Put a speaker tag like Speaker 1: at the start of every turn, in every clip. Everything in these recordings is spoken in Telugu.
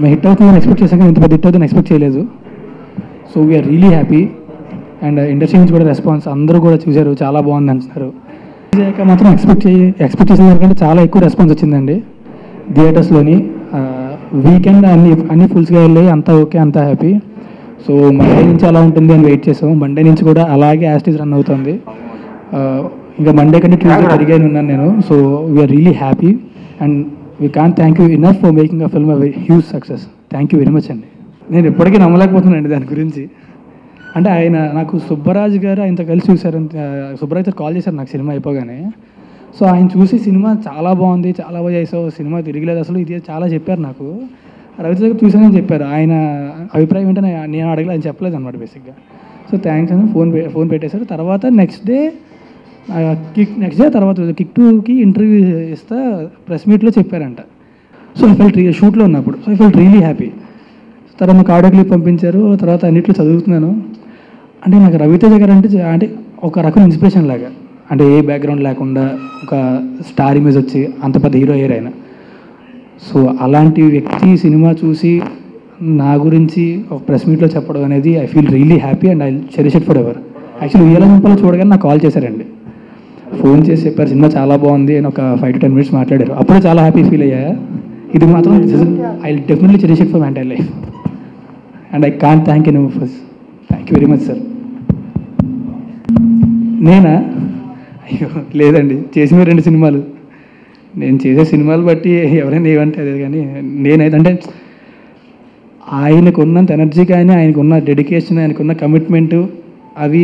Speaker 1: మేము హిట్ అవుతుందని ఎక్స్పెక్ట్ చేశాం కానీ ఇంత పెద్ద హిట్ అవుతుందని ఎక్స్పెక్ట్ చేయలేదు. So we're really happy. And industry నుంచి కూడా రెస్పాన్స్ అందరూ కూడా చూశారు, చాలా బాగుంది అంటున్నారు. చేయక మాత్రం ఎక్స్పెక్ట్ చేసిన దానికంటే చాలా ఎక్కువ రెస్పాన్స్ వచ్చిందండి థియేటర్స్లోని. వీకెండ్ అన్ని ఫుల్స్గా వెళ్ళాయి, అంతా ఓకే, అంతా హ్యాపీ. సో మండే నుంచి అలా ఉంటుంది అని వెయిట్ చేసాం. మండే నుంచి కూడా అలాగే యాస్టీస్ రన్ అవుతుంది. ఇంకా మండే కంటే ట్యూస్డే తిరిగానే ఉన్నాను నేను. So we're really happy and we can't thank you enough for making a film a huge success. Thank you very much అండి. నేను ఎప్పటికీ నమ్మలేకపోతున్నానండి దాని గురించి. అంటే ఆయన నాకు సుబ్బరాజు గారు ఆయనతో కలిసి చూశారు. సుబ్బరాజు గారు కాల్ చేశారు నాకు సినిమా అయిపోగానే. సో ఆయన చూసి సినిమా చాలా బాగుంది, చాలా బాగా చేసావు, సినిమా తిరిగిలేదు అసలు, ఇది చాలా చెప్పారు నాకు. రవితేజ గారు చూసానని చెప్పారు. ఆయన అభిప్రాయం ఏంటో నేను అడగలేదు, ఆయన చెప్పలేదు అనమాట బేసిక్గా. సో థ్యాంక్స్ అని ఫోన్ పెట్టేశారు. తర్వాత నెక్స్ట్ డే తర్వాత కిక్ 2కి ఇంటర్వ్యూ ఇస్తా ప్రెస్ మీట్లో చెప్పారంట. సో ఐ ఫెల్ట్ షూట్లో ఉన్నప్పుడు. So I felt really happy. తర్వాత మాకు ఆడియో క్లిప్ పంపించారు. తర్వాత అన్నిట్లో చదువుతున్నాను. అంటే నాకు రవితేజ గారు అంటే ఒక రకం ఇన్స్పిరేషన్ లాగా. అంటే ఏ బ్యాక్గ్రౌండ్ లేకుండా ఒక స్టార్ ఇమేజ్ వచ్చి అంత పెద్ద హీరో అయ్యారు ఆయన. సో అలాంటి వ్యక్తి సినిమా చూసి నా గురించి ఒక ప్రెస్ మీట్లో చెప్పడం అనేది I feel really happy and I cherish it for ever. Actually ఉయ్యాల జంపలో చూడగానే నాకు కాల్ చేశారండి. ఫోన్ చేసి చెప్పారు సినిమా చాలా బాగుంది అని ఒక 5 to 10 minutes మాట్లాడారు. అప్పుడే చాలా హ్యాపీ ఫీల్ అయ్యా. ఇది మాత్రం I definitely cherish it for my entire life and I can't thank you first. Thank you very much sir. నేనా? అయ్యో లేదండి, చేసిన 2 సినిమాలు. నేను చేసే సినిమాలు బట్టి ఎవరైనా ఏమంటే అదే. కానీ నేనైతే అంటే ఆయనకున్నంత ఎనర్జీ కానీ, ఆయనకున్న డెడికేషన్, ఆయనకున్న కమిట్మెంటు అవి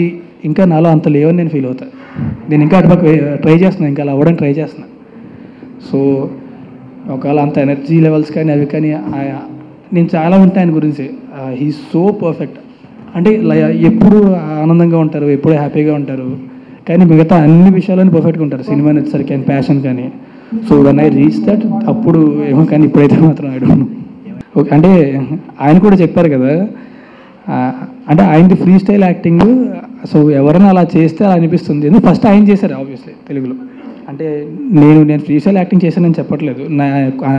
Speaker 1: ఇంకా నాలో అంత లేవని నేను ఫీల్ అవుతాను. నేను ఇంకా అటుపక్క ట్రై చేస్తున్నాను, ఇంకా అలా అవ్వడానికి ట్రై చేస్తున్నాను. సో ఒకవేళ అంత ఎనర్జీ లెవెల్స్ కానీ అవి కానీ నేను చాలా ఉంటాయి ఆయన గురించి. He so perfect. అంటే ఎప్పుడు ఆనందంగా ఉంటారు, ఎప్పుడు హ్యాపీగా ఉంటారు, కానీ మిగతా అన్ని విషయాల్లోనే పర్ఫెక్ట్గా ఉంటారు. సినిమా నచ్చేసరికి ఆయన ప్యాషన్ కానీ. So when I reach that అప్పుడు ఏమో, కానీ ఇప్పుడైతే మాత్రం ఐ డోంట్ నో. ఓకే, అంటే ఆయన కూడా చెప్పారు కదా, అంటే ఆయనది ఫ్రీ స్టైల్ యాక్టింగ్. సో ఎవరైనా అలా చేస్తే అలా అనిపిస్తుంది. ఎందుకు ఫస్ట్ ఆయన చేశారు ఆబ్వియస్లీ తెలుగులో. అంటే నేను ఫ్రీ స్టైల్ యాక్టింగ్ చేశానని చెప్పట్లేదు.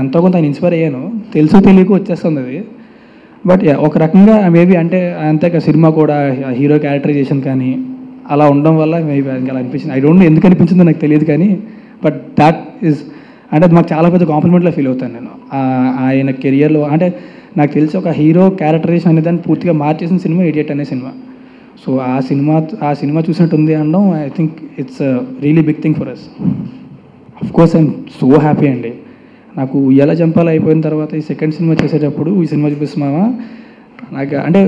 Speaker 1: ఎంతో కొంత ఆయన ఇన్స్పైర్ అయ్యాను, తెలుసు తెలియక వచ్చేస్తుంది అది. బట్ ఒక రకంగా మేబీ అంటే అంతే సినిమా కూడా హీరో క్యారెక్టరైజేషన్ కానీ అలా ఉండడం వల్ల మేబీ అలా అనిపించింది. ఐ డోంట్ నో ఎందుకు అనిపించిందో నాకు తెలియదు కానీ, బట్ దాట్ ఈజ్ అంటే అది మాకు చాలా పెద్ద కాంప్లిమెంట్లో ఫీల్ అవుతాను నేను ఆయన కెరియర్లో. అంటే నాకు తెలిసి ఒక హీరో క్యారెక్టరైజేషన్ అనే దాన్ని పూర్తిగా మార్చేసిన సినిమా ఇడియట్ అనే సినిమా. సో ఆ సినిమా చూసినట్టుంది అనడం I think it's really big thing for us. Of course I'm so happy అండి. నాకు ఉయ్యాల జంపాలు అయిపోయిన తర్వాత ఈ సెకండ్ సినిమా చేసేటప్పుడు ఈ సినిమా చూపిస్తున్నామా నాకు అంటే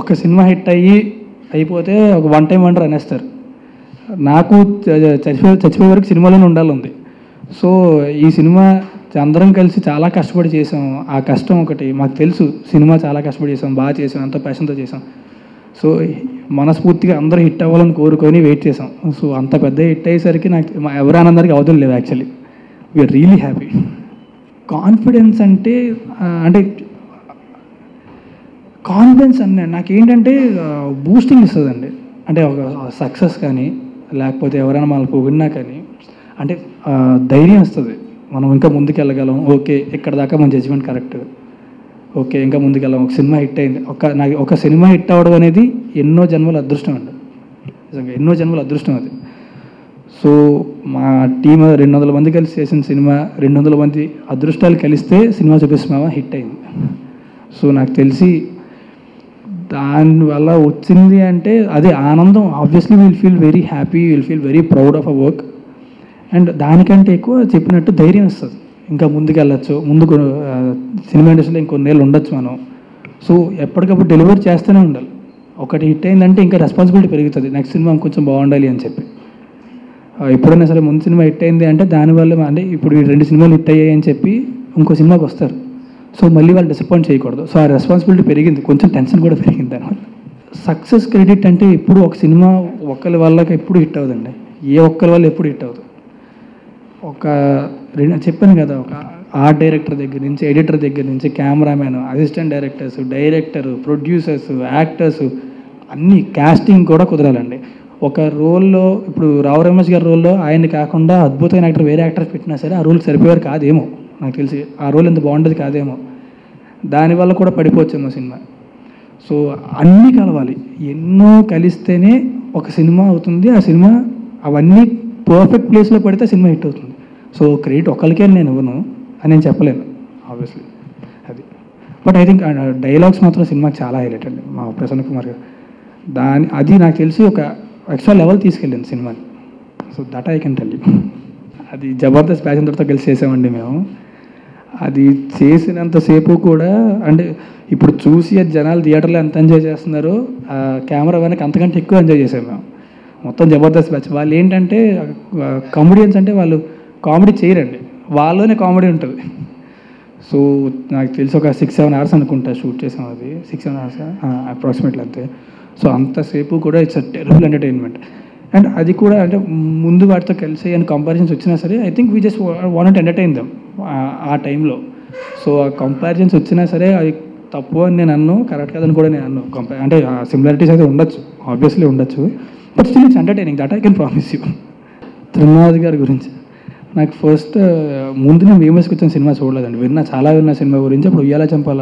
Speaker 1: ఒక సినిమా హిట్ అయిపోతే ఒక వన్ టైం వండర్ అనేస్తారు. నాకు చచ్చిపోయే వరకు సినిమాలోనే ఉండాలి. సో ఈ సినిమా అందరం కలిసి చాలా కష్టపడి చేసాం. ఆ కష్టం ఒకటి మాకు తెలుసు. సినిమా చాలా కష్టపడి చేసాం, బాగా చేసాం, ఎంతో ప్యాషన్తో చేసాం. సో మనస్ఫూర్తిగా అందరూ హిట్ అవ్వాలని కోరుకొని వెయిట్ చేసాం. సో అంత పెద్ద హిట్ అయ్యేసరికి నాకు ఎవరి ఆనందానికి అవధులు లేవు. Actually we're really happy. Confidence అంటే కాన్ఫిడెన్స్ నాకేంటంటే బూస్టింగ్ ఇస్తుందండి. అంటే ఒక సక్సెస్ కానీ లేకపోతే ఎవరైనా మనల్ని పొగిడినా కానీ అంటే ధైర్యం ఇస్తుంది. మనం ఇంకా ముందుకెళ్ళగలం. ఓకే, ఇక్కడ దాకా మన జడ్జిమెంట్ కరెక్ట్, ఓకే ఇంకా ముందుకెళ్ళాం. ఒక సినిమా హిట్ అయింది. నాకు ఒక సినిమా హిట్ అవ్వడం అనేది ఎన్నో జన్మల అదృష్టం అండి. నిజంగా ఎన్నో జన్మల అదృష్టం అది. సో మా టీం 200 మంది కలిసి చేసిన సినిమా 200 మంది అదృష్టాలు కలిస్తే సినిమా చూపిస్తున్నామా హిట్ అయింది. సో నాకు తెలిసి దానివల్ల వచ్చింది అంటే అదే ఆనందం. Obviously will feel very happy, will feel very proud of a work. And దానికంటే ఎక్కువ చెప్పినట్టు ధైర్యం ఇస్తుంది. ఇంకా ముందుకు వెళ్ళచ్చు, ముందుకు సినిమా ఇండస్ట్రీలో ఇంకొన్నేళ్ళు ఉండొచ్చు మనం. సో ఎప్పటికప్పుడు డెలివరీ చేస్తూనే ఉండాలి. ఒకటి హిట్ అయిందంటే ఇంకా రెస్పాన్సిబిలిటీ పెరుగుతుంది, నెక్స్ట్ సినిమా కొంచెం బాగుండాలి అని చెప్పి. ఎప్పుడైనా సరే ముందు సినిమా హిట్ అయింది అంటే దానివల్ల అంటే ఇప్పుడు 2 సినిమాలు హిట్ అయ్యాయి అని చెప్పి ఇంకో సినిమాకి వస్తారు. సో మళ్ళీ వాళ్ళు డిసప్పాయింట్ చేయకూడదు. సో ఆ రెస్పాన్సిబిలిటీ పెరిగింది, కొంచెం టెన్షన్ కూడా పెరిగింది దానివల్ల. సక్సెస్ క్రెడిట్ అంటే ఇప్పుడు ఒక సినిమా ఒక్కరి వల్ల ఎప్పుడు హిట్ అవ్వదండి. ఏ ఒక్కరి వల్ల ఎప్పుడు హిట్ అవ్వదు. చెప్పాను కదా, ఒక ఆర్ట్ డైరెక్టర్ దగ్గర నుంచి, ఎడిటర్ దగ్గర నుంచి, cameraman, assistant directors, director, producers, actors, అన్ని క్యాస్టింగ్ కూడా కుదరాలండి. ఒక రోల్లో ఇప్పుడు రావు రమేష్ గారి రోల్లో ఆయన కాకుండా అద్భుతమైన యాక్టర్ వేరే యాక్టర్ పెట్టినా సరే ఆ రోల్కి సరిపోయారు కాదేమో. నాకు తెలిసి ఆ రోల్ ఎంత బాగుండేది కాదేమో. దానివల్ల కూడా పడిపోవచ్చేమో సినిమా. సో అన్నీ కలవాలి, ఎన్నో కలిస్తేనే ఒక సినిమా అవుతుంది. ఆ సినిమా అవన్నీ పర్ఫెక్ట్ ప్లేస్లో పడితే సినిమా హిట్ అవుతుంది. సో క్రెడిట్ ఒకరికే నేను ఇవ్వను అని నేను చెప్పలేను ఆబ్వియస్లీ అది. బట్ ఐ థింక్ డైలాగ్స్ మాత్రం సినిమాకి చాలా హైలైట్ అండి మా ప్రసన్న కుమార్ గారు. అది నాకు తెలిసి ఒక ఎక్స్ట్రా లెవెల్ తీసుకెళ్ళింది సినిమాని. So that I can tell you. అది జబర్దస్త్ ప్యాసింజర్తో కలిసి చేసామండి మేము. అది చేసినంతసేపు కూడా అంటే ఇప్పుడు చూసి అది జనాలు థియేటర్లో ఎంత ఎంజాయ్ చేస్తున్నారో కెమెరా వెనక అంతకంటే ఎక్కువ ఎంజాయ్ చేసాము మేము. మొత్తం జబర్దస్త్ బ్యాచ్ వాళ్ళు ఏంటంటే కామెడియన్స్ అంటే వాళ్ళు కామెడీ చేయరండి, వాళ్ళలోనే కామెడీ ఉంటుంది. సో నాకు తెలిసి ఒక 6-7 అవర్స్ అనుకుంటా షూట్ చేసాం. అది 6-7 అవర్స్ అప్రాక్సిమేట్లీ అంతే. సో అంతసేపు కూడా it's a terrible entertainment. And అది కూడా అంటే ముందు వాటితో కలిసి అండ్ కంపారిజన్స్ వచ్చినా సరే I think we just want entertain them ఆ టైంలో. సో ఆ కంపారిజన్స్ వచ్చినా సరే అది తప్పు అని నేను అన్ను, కరెక్ట్ కాదని కూడా నేను అన్ను. అంటే సిమిలారిటీస్ అయితే ఉండొచ్చు, ఆబ్వియస్లీ ఉండొచ్చు, but still it's entertaining, that I can promise you. Trinath గారి గురించి నాకు ఫస్ట్ ముందు నేను వేమస్కి వచ్చిన సినిమా చూడలేదండి, చాలా విన్న సినిమా గురించి. అప్పుడు ఉయ్యాల చంపాల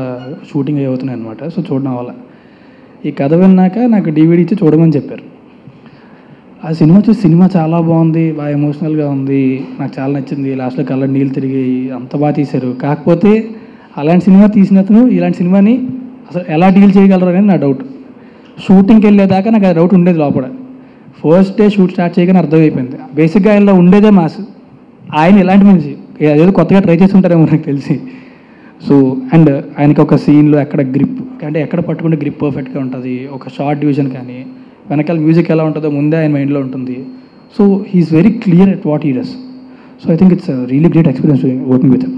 Speaker 1: షూటింగ్ అవుతున్నాయి అనమాట. సో చూడడం వల్ల ఈ కథ విన్నాక నాకు DVD ఇచ్చి చూడమని చెప్పారు. ఆ సినిమా చూసి సినిమా చాలా బాగుంది, బాగా ఎమోషనల్గా ఉంది, నాకు చాలా నచ్చింది. లాస్ట్లో కళ్ళ నీళ్ళు తిరిగి అంత బాగా తీశారు. కాకపోతే అలాంటి సినిమా తీసినతను ఇలాంటి సినిమాని అసలు ఎలా డీల్ చేయగలరు అనేది నా డౌట్. షూటింగ్కి వెళ్ళేదాకా నాకు ఆ డౌట్ ఉండేది లోపల. ఫస్ట్ డే షూట్ స్టార్ట్ చేయగానే అర్థమైపోయింది బేసిక్గా ఆయనలో ఉండేదే మాస్. ఆయన ఇలాంటి మనిషి అదేదో కొత్తగా ట్రై చేస్తుంటారేమో నాకు తెలిసి. సో అండ్ ఆయనకి ఒక సీన్లో ఎక్కడ గ్రిప్ అంటే ఎక్కడ పట్టుకుంటే గ్రిప్ పర్ఫెక్ట్గా ఉంటుంది, ఒక షార్ట్ డివిజన్ కానీ వెనకాల మ్యూజిక్ ఎలా ఉంటుందో ముందే ఆయన మైండ్లో ఉంటుంది. So he's very clear at what he does. So I think it's really great experience working with him.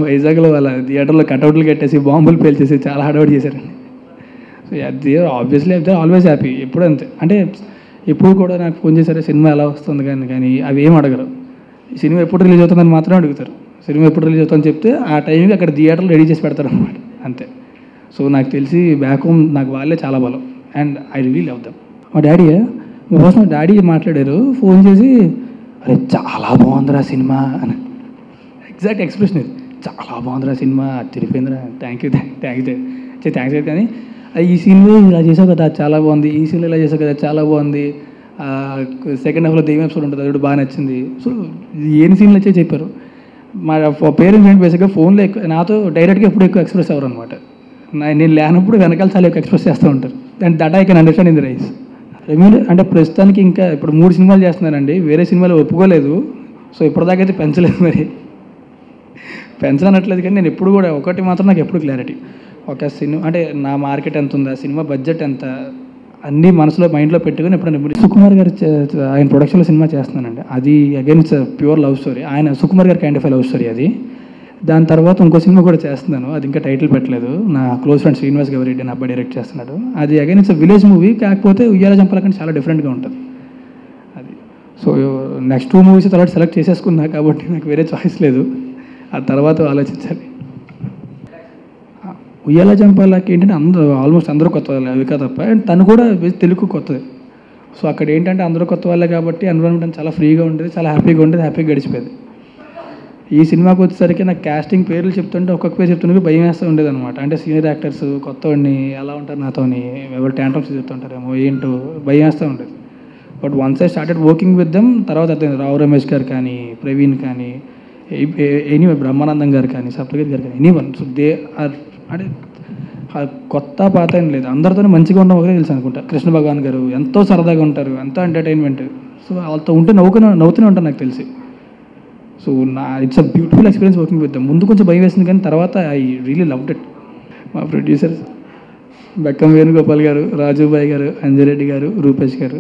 Speaker 1: వైజాగ్లో వాళ్ళ థియేటర్లో కట్అవుట్లు కట్టేసి బాంబులు పేల్చేసి చాలా హార్డ్ చేశారండి. సో అది ఆబ్వియస్లీ అయితే ఆల్వేస్ హ్యాపీ, ఎప్పుడు అంతే. అంటే ఎప్పుడు కూడా నాకు ఫోన్ చేశారు సినిమా ఎలా వస్తుంది కానీ అవి ఏం అడగరు. ఈ సినిమా ఎప్పుడు రిలీజ్ అవుతుందని మాత్రమే అడుగుతారు. సినిమా ఎప్పుడు రిలీజ్ అవుతుందని చెప్తే ఆ టైంకి అక్కడ థియేటర్లో రెడీ చేసి పెడతారు అనమాట, అంతే. సో నాకు తెలిసి బ్యాక్ హోమ్ నాకు వాళ్ళే చాలా బలం and I really love them. మా డాడీ మాట్లాడారు ఫోన్ చేసి, అరే చాలా బాగుందిరా సినిమా అని. ఎగ్జాక్ట్ ఎక్స్ప్రెషన్ ఇది, చాలా బాగుందిరా సినిమా, తిరిగిపోయిందిరా, థ్యాంక్ యూ థ్యాంక్స్ అయితే. కానీ ఈ సీన్లో ఇలా చేసావు కదా చాలా బాగుంది, ఈ సీన్లో ఇలా చేసావు కదా చాలా బాగుంది, సెకండ్ హాఫ్లో దెయ్యం ఎపిసోడ్ ఉంటుంది అది బాగా నచ్చింది. సో ఏం సీన్లు వచ్చే చెప్పారు. మా పేరెంట్స్ ఏంటి బేసిక్గా ఫోన్లో ఎక్కువ నాతో డైరెక్ట్గా ఎప్పుడు ఎక్కువ ఎక్స్ప్రెస్ అవ్వరు అనమాట. నేను లేనప్పుడు వెనకాల చాలా ఎక్కువ ఎక్స్ప్రెస్ చేస్తూ ఉంటారు. And that I can understand in the rice. అంటే ప్రస్తుతానికి ఇంకా ఇప్పుడు 3 సినిమాలు చేస్తున్నానండి, వేరే సినిమాలు ఒప్పుకోలేదు. సో ఇప్పటిదాకా అయితే పెంచలేదు, మరి పెంచనట్లేదు. కానీ నేను ఎప్పుడు కూడా ఒకటి మాత్రం నాకు ఎప్పుడు క్లారిటీ, ఒక సినిమా అంటే నా మార్కెట్ ఎంత ఉందా, సినిమా బడ్జెట్ ఎంత, అన్నీ మనసులో మైండ్లో పెట్టుకుని ఎప్పుడైనా సుకుమార్ గారు ఆయన ప్రొడక్షన్లో సినిమా చేస్తున్నానండి. అది again it's pure love story. ఆయన సుకుమార్ గారి కైండ్ ఆఫ్ లవ్ స్టోరీ అది. దాని తర్వాత ఇంకో సినిమా కూడా చేస్తున్నాను, అది ఇంకా టైటిల్ పెట్టలేదు. నా క్లోజ్ ఫ్రెండ్ శ్రీనివాస్ గౌరెడ్డి నా అబ్బాయి డైరెక్ట్ చేస్తున్నాడు. అది అగైన్ ఇట్స్ విలేజ్ మూవీ, కాకపోతే ఉయ్యాల చంపాల కంటే చాలా డిఫరెంట్గా ఉంటుంది అది. సో నెక్స్ట్ 2 మూవీస్ తర్వాత సెలెక్ట్ చేసేసుకున్నా కాబట్టి నాకు వేరే చాయిస్ లేదు, ఆ తర్వాత ఆలోచించాలి. ఉయ్యాల చంపాలకి ఏంటంటే ఆల్మోస్ట్ అందరూ కొత్త వాళ్ళే, అవిక తప్ప. అండ్ తను కూడా తెలుగు కొత్తది. సో అక్కడ ఏంటంటే అందరూ కొత్త వాళ్ళే కాబట్టి ఎన్విరాన్మెంట్ చాలా ఫ్రీగా ఉండేది, చాలా హ్యాపీగా ఉండేది, హ్యాపీగా గడిచిపోయేది. ఈ సినిమాకి వచ్చేసరికి నాకు క్యాస్టింగ్ పేర్లు చెప్తుంటే ఒక్కొక్క పేరు చెప్తుంటే భయం వేస్తూ ఉండేది అనమాట. అంటే సీనియర్ యాక్టర్స్ కొత్తవాడిని ఎలా ఉంటారు నాతోని, ఎవరు ట్యాంట్రమ్స్ చెప్తుంటారేమో ఏంటో భయం వేస్తూ ఉండేది. But once I started working with them, తర్వాత అతను రావు రమేష్ గారు కానీ, ప్రవీణ్ కానీ, ఎనీవే బ్రహ్మానందం గారు కానీ, సప్తగిరి గారు కానీ, ఎనీవన్. సో దే ఆర్ అంటే కొత్త పాత ఏం లేదు, అందరితోనే మంచిగా ఉండడం ఒకటే తెలుసు అనుకుంటా. కృష్ణ భగవాన్ గారు ఎంతో సరదాగా ఉంటారు, ఎంతో ఎంటర్టైన్మెంట్. సో వాళ్ళతో ఉంటే నవ్వుతూనే ఉంటాను నాకు తెలిసి. So it's a beautiful experience working with them. ముందు కొంచెం భయం వేసింది కానీ తర్వాత ఐ రియలీ లవ్డ్ ఇట్. మా ప్రొడ్యూసర్స్ బెక్కం వేణుగోపాల్ గారు, రాజుబాయ్ గారు, అంజరెడ్డి గారు, రూపేష్ గారు,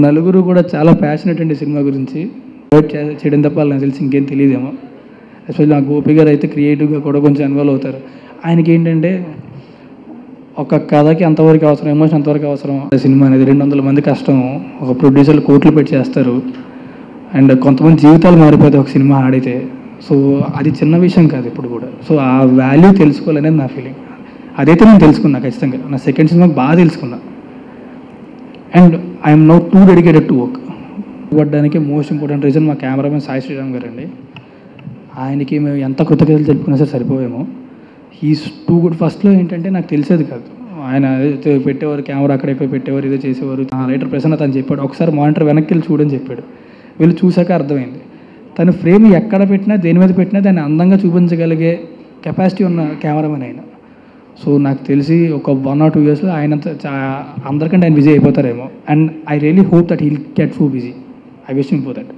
Speaker 1: నలుగురు కూడా చాలా ప్యాషనెట్ అండి సినిమా గురించి. చేయడం తప్ప నాకు తెలిసి ఇంకేం తెలియదేమో. ఎస్పెషల్లీ నా గోపి గారు అయితే క్రియేటివ్గా కూడా కొంచెం ఇన్వాల్వ్ అవుతారు. ఆయనకి ఏంటంటే ఒక కథకి అంతవరకు అవసరం, ఎమోషన్ అంతవరకు అవసరం. సినిమా అనేది 200 మంది కష్టం, ఒక ప్రొడ్యూసర్లు కోట్లు పెట్టి చేస్తారు. అండ్ కొంతమంది జీవితాలు మారిపోతాయి ఒక సినిమా ఆడితే. సో అది చిన్న విషయం కాదు ఇప్పుడు కూడా. సో ఆ వాల్యూ తెలుసుకోవాలనేది నా ఫీలింగ్. అదైతే నేను తెలుసుకున్నా ఖచ్చితంగా, నా సెకండ్ సినిమాకి బాగా తెలుసుకున్నా. And I'm now two dedicated to work. పడ్డానికి మోస్ట్ ఇంపార్టెంట్ రీజన్ మా కెమెరామెన్ సాయి శ్రీరామ్ గారు అండి. ఆయనకి మేము ఎంత కృతజ్ఞతలు తెలుపుకున్నా సరే సరిపోయేమో. He's too good. ఫస్ట్లో ఏంటంటే నాకు తెలిసేది కాదు, ఆయన పెట్టేవారు కెమెరా అక్కడ ఎక్కువ పెట్టేవారు, ఏదో చేసేవారు. రైటర్ ప్రసన్న తను చెప్పాడు ఒకసారి మానిటర్ వెనక్కి వెళ్ళి చూడని చెప్పాడు. వీళ్ళు చూశాక అర్థమైంది తను ఫ్రేమ్ ఎక్కడ పెట్టినా దేని మీద పెట్టినా దాన్ని అందంగా చూపించగలిగే కెపాసిటీ ఉన్న కెమెరామెన్ ఆయన. సో నాకు తెలిసి ఒక 1 or 2 yearsలో ఆయన అందరికంటే ఆయన బిజీ అయిపోతారేమో. And I really hope that he'll get so busy. I wish him for that.